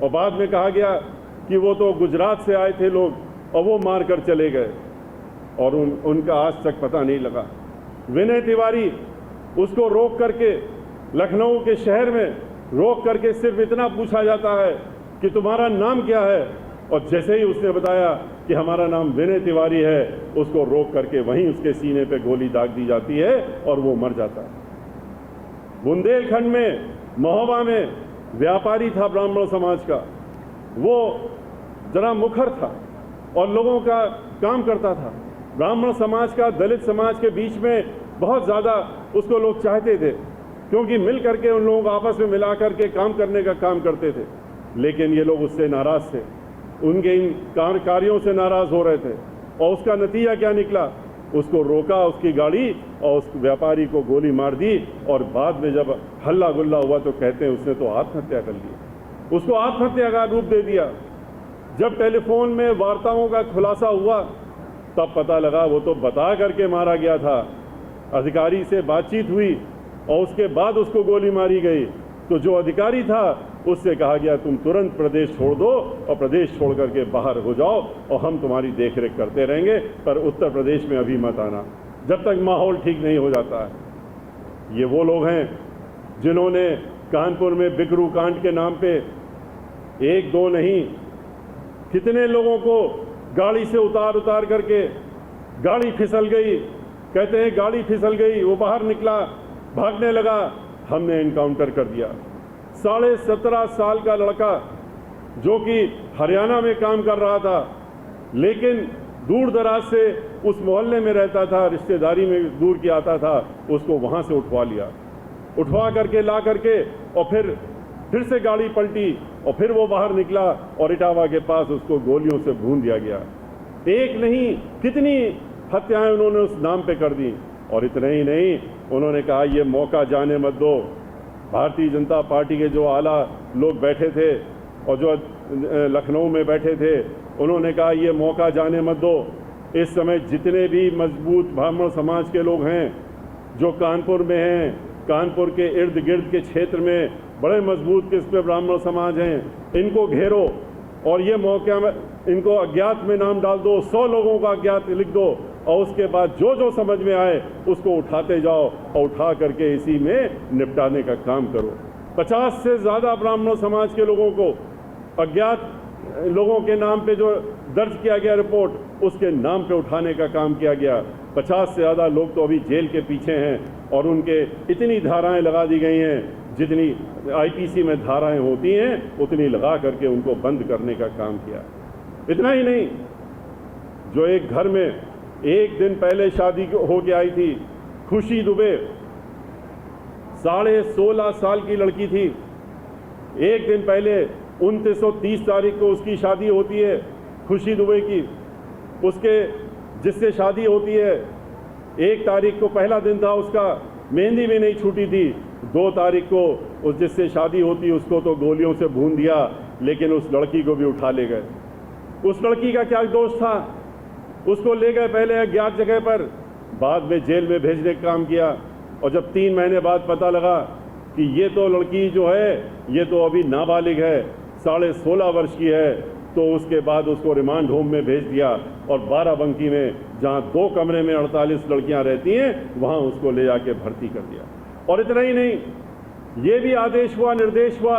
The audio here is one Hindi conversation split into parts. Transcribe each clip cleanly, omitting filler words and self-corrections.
और बाद में कहा गया कि वो तो गुजरात से आए थे लोग और वो मार कर चले गए और उनका आज तक पता नहीं लगा। विनय तिवारी, उसको रोक करके लखनऊ के शहर में रोक करके सिर्फ इतना पूछा जाता है कि तुम्हारा नाम क्या है, और जैसे ही उसने बताया कि हमारा नाम विनय तिवारी है, उसको रोक करके वहीं उसके सीने पे गोली दाग दी जाती है और वो मर जाता है। बुंदेलखंड में महोबा में व्यापारी था ब्राह्मण समाज का, वो जरा मुखर था और लोगों का काम करता था। ब्राह्मण समाज का दलित समाज के बीच में बहुत ज़्यादा उसको लोग चाहते थे, क्योंकि मिल करके उन लोगों को आपस में मिला करके काम करने का काम करते थे। लेकिन ये लोग उससे नाराज़ थे, उनके इन कार्यों से नाराज़ हो रहे थे, और उसका नतीजा क्या निकला? उसको रोका, उसकी गाड़ी, और उस व्यापारी को गोली मार दी, और बाद में जब हल्ला गुल्ला हुआ तो कहते हैं उसने तो आत्महत्या कर ली। उसको आत्महत्या का रूप दे दिया। जब टेलीफोन में वार्ताओं का खुलासा हुआ तब पता लगा वो तो बता करके मारा गया था। अधिकारी से बातचीत हुई और उसके बाद उसको गोली मारी गई। तो जो अधिकारी था उससे कहा गया तुम तुरंत प्रदेश छोड़ दो और प्रदेश छोड़ करके बाहर हो जाओ और हम तुम्हारी देखरेख करते रहेंगे, पर उत्तर प्रदेश में अभी मत आना जब तक माहौल ठीक नहीं हो जाता है। ये वो लोग हैं जिन्होंने कानपुर में बिकरू कांड के नाम पे एक दो नहीं कितने लोगों को गाड़ी से उतार करके, गाड़ी फिसल गई, कहते हैं गाड़ी फिसल गई, वो बाहर निकला, भागने लगा, हमने एनकाउंटर कर दिया। 17.5 साल का लड़का जो कि हरियाणा में काम कर रहा था, लेकिन दूर दराज से उस मोहल्ले में रहता था, रिश्तेदारी में दूर की आता था, उसको वहाँ से उठवा लिया, उठवा करके ला करके, और फिर से गाड़ी पलटी और फिर वो बाहर निकला और इटावा के पास उसको गोलियों से भून दिया गया। एक नहीं कितनी हत्याएं उन्होंने उस नाम पे कर दी। और इतना ही नहीं, उन्होंने कहा ये मौका जाने मत दो। भारतीय जनता पार्टी के जो आला लोग बैठे थे और जो लखनऊ में बैठे थे, उन्होंने कहा ये मौका जाने मत दो। इस समय जितने भी मजबूत ब्राह्मण समाज के लोग हैं जो कानपुर में हैं, कानपुर के इर्द गिर्द के क्षेत्र में बड़े मजबूत किस्म के ब्राह्मण समाज हैं, इनको घेरो और ये मौका में इनको अज्ञात में नाम डाल दो, 100 लोगों का अज्ञात लिख दो, और उसके बाद जो जो समझ में आए उसको उठाते जाओ और उठा करके इसी में निपटाने का काम करो। 50 से ज़्यादा ब्राह्मण समाज के लोगों को अज्ञात लोगों के नाम पे जो दर्ज किया गया रिपोर्ट, उसके नाम पे उठाने का काम किया गया। 50 से ज़्यादा लोग तो अभी जेल के पीछे हैं और उनके इतनी धाराएं लगा दी गई हैं, जितनी आईपीसी में धाराएं होती हैं उतनी लगा करके उनको बंद करने का काम किया। इतना ही नहीं, जो एक घर में एक दिन पहले शादी हो के आई थी, खुशी दुबे, 16.5 साल की लड़की थी, एक दिन पहले 2930 तारीख को उसकी शादी होती है, खुशी दुबे की। उसके जिससे शादी होती है 1 तारीख को पहला दिन था उसका, मेहंदी भी नहीं छूटी थी। 2 तारीख को उस जिससे शादी होती उसको तो गोलियों से भून दिया, लेकिन उस लड़की को भी उठा ले गए। उस लड़की का क्या दोष था? उसको ले गए पहले अज्ञात जगह पर, बाद में जेल में भेजने का काम किया, और जब 3 महीने बाद पता लगा कि ये तो लड़की जो है ये तो अभी नाबालिग है, 16.5 वर्ष की है, तो उसके बाद उसको रिमांड होम में भेज दिया और बाराबंकी में, जहां 2 कमरे में 48 लड़कियां रहती हैं, वहां उसको ले जाके भर्ती कर दिया। और इतना ही नहीं, ये भी आदेश हुआ, निर्देश हुआ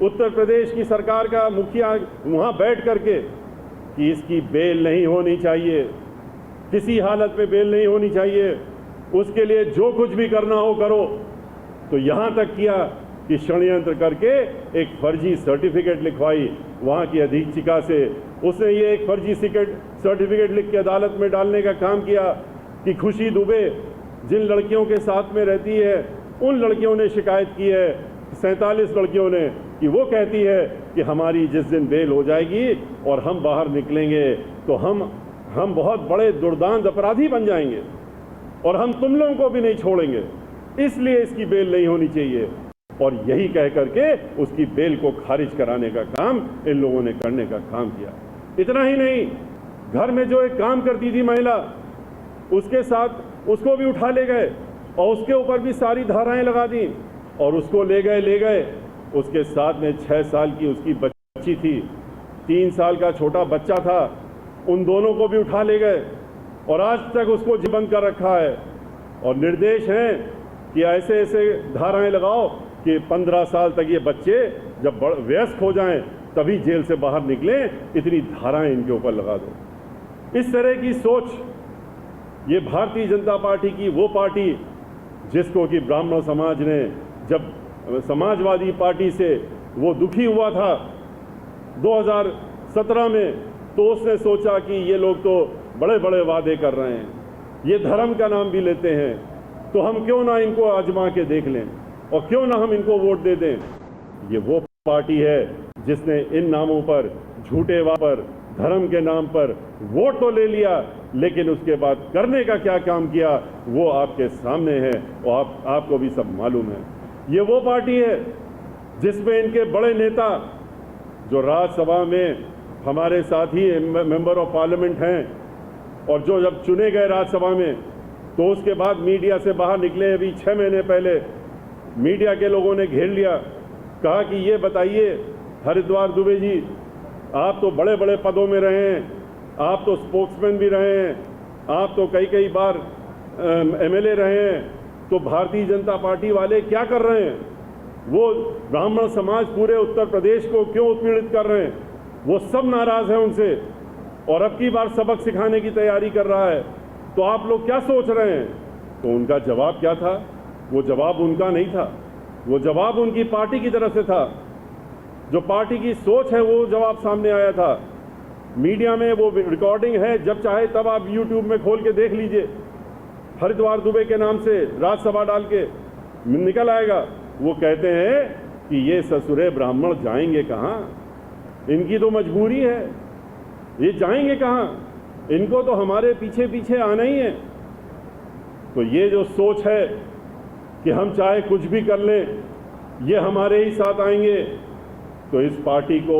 उत्तर प्रदेश की सरकार का मुखिया वहां बैठ करके कि इसकी बेल नहीं होनी चाहिए, किसी हालत में बेल नहीं होनी चाहिए, उसके लिए जो कुछ भी करना हो करो। तो यहां तक किया कि षड्यंत्र करके एक फर्जी सर्टिफिकेट लिखवाई वहां की अधीक्षिका से। उसने ये एक फर्जी सर्टिफिकेट लिख के अदालत में डालने का काम किया कि खुशी दुबे जिन लड़कियों के साथ में रहती है, उन लड़कियों ने शिकायत की है, 47 लड़कियों ने, कि वो कहती है कि हमारी जिस दिन बेल हो जाएगी और हम बाहर निकलेंगे तो हम बहुत बड़े दुर्दांत अपराधी बन जाएंगे और हम तुम लोगों को भी नहीं छोड़ेंगे, इसलिए इसकी बेल नहीं होनी चाहिए। और यही कह करके उसकी बेल को खारिज कराने का काम इन लोगों ने करने का काम किया। इतना ही नहीं, घर में जो एक काम करती थी महिला, उसके साथ उसको भी उठा ले गए और उसके ऊपर भी सारी धाराएं लगा दी और उसको ले गए उसके साथ में 6 साल की उसकी बच्ची थी, 3 साल का छोटा बच्चा था, उन दोनों को भी उठा ले गए और आज तक उसको बंद कर रखा है। और निर्देश हैं कि ऐसे ऐसे धाराएं लगाओ कि 15 साल तक ये बच्चे जब वयस्क हो जाएं तभी जेल से बाहर निकलें, इतनी धाराएं इनके ऊपर लगा दो। इस तरह की सोच ये भारतीय जनता पार्टी की वो पार्टी जिसको कि ब्राह्मण समाज ने जब समाजवादी पार्टी से वो दुखी हुआ था 2017 में, तो उसने सोचा कि ये लोग तो बड़े बड़े वादे कर रहे हैं, ये धर्म का नाम भी लेते हैं, तो हम क्यों ना इनको आजमा के देख लें और क्यों ना हम इनको वोट दे दें। ये वो पार्टी है जिसने इन नामों पर, झूठे वादों पर, धर्म के नाम पर वोट तो ले लिया, लेकिन उसके बाद करने का क्या काम किया वो आपके सामने है और आपको भी सब मालूम है। ये वो पार्टी है जिसमें इनके बड़े नेता जो राज्यसभा में हमारे साथी मेंबर ऑफ पार्लियामेंट हैं और जो जब चुने गए राज्यसभा में तो उसके बाद मीडिया से बाहर निकले, अभी 6 महीने पहले मीडिया के लोगों ने घेर लिया, कहा कि ये बताइए हरिद्वार दुबे जी, आप तो बड़े बड़े पदों में रहे हैं, आप तो स्पोक्समैन भी रहे हैं, आप तो कई बार MLA रहे हैं, तो भारतीय जनता पार्टी वाले क्या कर रहे हैं? वो ब्राह्मण समाज पूरे उत्तर प्रदेश को क्यों उत्पीड़ित कर रहे हैं? वो सब नाराज हैं उनसे और अब की बार सबक सिखाने की तैयारी कर रहा है। तो आप लोग क्या सोच रहे हैं? तो उनका जवाब क्या था? वो जवाब उनका नहीं था, वो जवाब उनकी पार्टी की तरफ से था। जो पार्टी की सोच है वो जवाब सामने आया था। मीडिया में वो रिकॉर्डिंग है, जब चाहे तब आप YouTube में खोल के देख लीजिए, हरिद्वार दुबे के नाम से राज्यसभा डाल के निकल आएगा। वो कहते हैं कि ये ससुरे ब्राह्मण जाएंगे कहाँ, इनकी तो मजबूरी है, ये जाएंगे कहाँ, इनको तो हमारे पीछे पीछे आना ही है। तो ये जो सोच है कि हम चाहे कुछ भी कर लें, ये हमारे ही साथ आएंगे, तो इस पार्टी को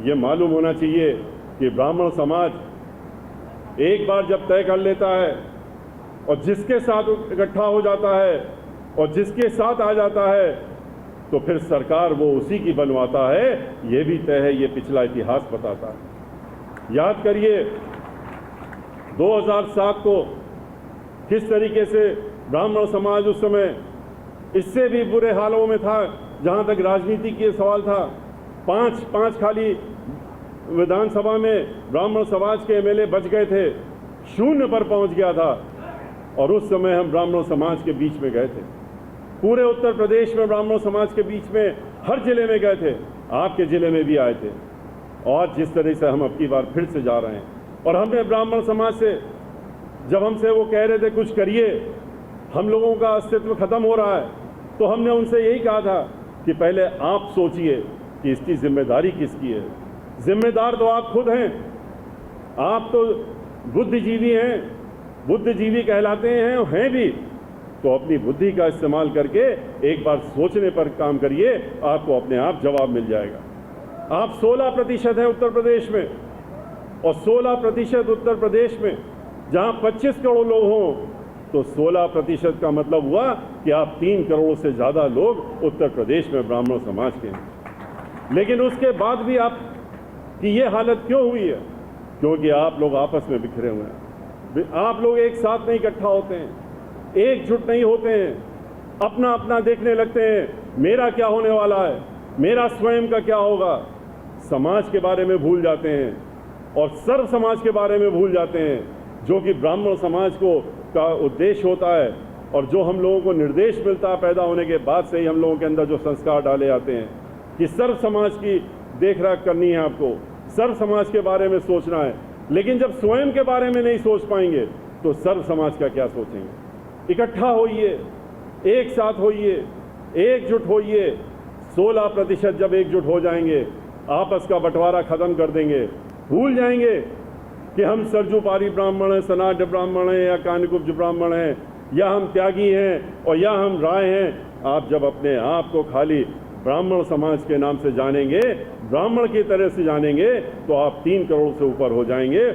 ये मालूम होना चाहिए कि ब्राह्मण समाज एक बार जब तय कर लेता है और जिसके साथ इकट्ठा हो जाता है और जिसके साथ आ जाता है तो फिर सरकार वो उसी की बनवाता है। ये भी तय है, ये पिछला इतिहास बताता है। याद करिए 2007 को किस तरीके से ब्राह्मण समाज उस समय इससे भी बुरे हालों में था। जहां तक राजनीति के सवाल था, पांच खाली विधानसभा में ब्राह्मण समाज के MLA बच गए थे, 0 पर पहुंच गया था और उस समय हम ब्राह्मण समाज के बीच में गए थे। पूरे उत्तर प्रदेश में ब्राह्मण समाज के बीच में हर जिले में गए थे, आपके जिले में भी आए थे। और जिस तरह से हम अब की बार फिर से जा रहे हैं और हमने ब्राह्मण समाज से, जब हमसे वो कह रहे थे कुछ करिए, हम लोगों का अस्तित्व खत्म हो रहा है, तो हमने उनसे यही कहा था कि पहले आप सोचिए कि इसकी जिम्मेदारी किसकी है। जिम्मेदार तो आप खुद हैं, आप तो बुद्धिजीवी हैं, बुद्धिजीवी कहलाते हैं भी, तो अपनी बुद्धि का इस्तेमाल करके एक बार सोचने पर काम करिए, आपको अपने आप जवाब मिल जाएगा। आप 16% हैं उत्तर प्रदेश में और 16% उत्तर प्रदेश में जहां 25 करोड़ लोग हों तो 16% का मतलब हुआ कि आप 3 करोड़ से ज़्यादा लोग उत्तर प्रदेश में ब्राह्मण समाज के हैं। लेकिन उसके बाद भी आप कि ये हालत क्यों हुई है? क्योंकि आप लोग आपस में बिखरे हुए हैं, आप लोग एक साथ नहीं इकट्ठा होते हैं, एकजुट नहीं होते हैं, अपना अपना देखने लगते हैं, मेरा क्या होने वाला है, मेरा स्वयं का क्या होगा। समाज के बारे में भूल जाते हैं और सर्व समाज के बारे में भूल जाते हैं, जो कि ब्राह्मण समाज को का उद्देश्य होता है और जो हम लोगों को निर्देश मिलता है पैदा होने के बाद से ही हम लोगों के अंदर जो संस्कार डाले जाते हैं कि सर्व समाज की देखरेख करनी है, आपको सर्व समाज के बारे में सोचना है। लेकिन जब स्वयं के बारे में नहीं सोच पाएंगे तो सर्व समाज का क्या सोचेंगे? इकट्ठा होइए, एक साथ होइए, एकजुट होइए। 16% जब एकजुट हो जाएंगे, आपस का बंटवारा खत्म कर देंगे, भूल जाएंगे कि हम सरजूपारी ब्राह्मण हैं, सनाड ब्राह्मण हैं या कानिकुब्ज ब्राह्मण हैं, या हम त्यागी हैं और या हम राय हैं। आप जब अपने आप को खाली ब्राह्मण समाज के नाम से जानेंगे, ब्राह्मण की तरह से जानेंगे, तो आप 3 करोड़ से ऊपर हो जाएंगे।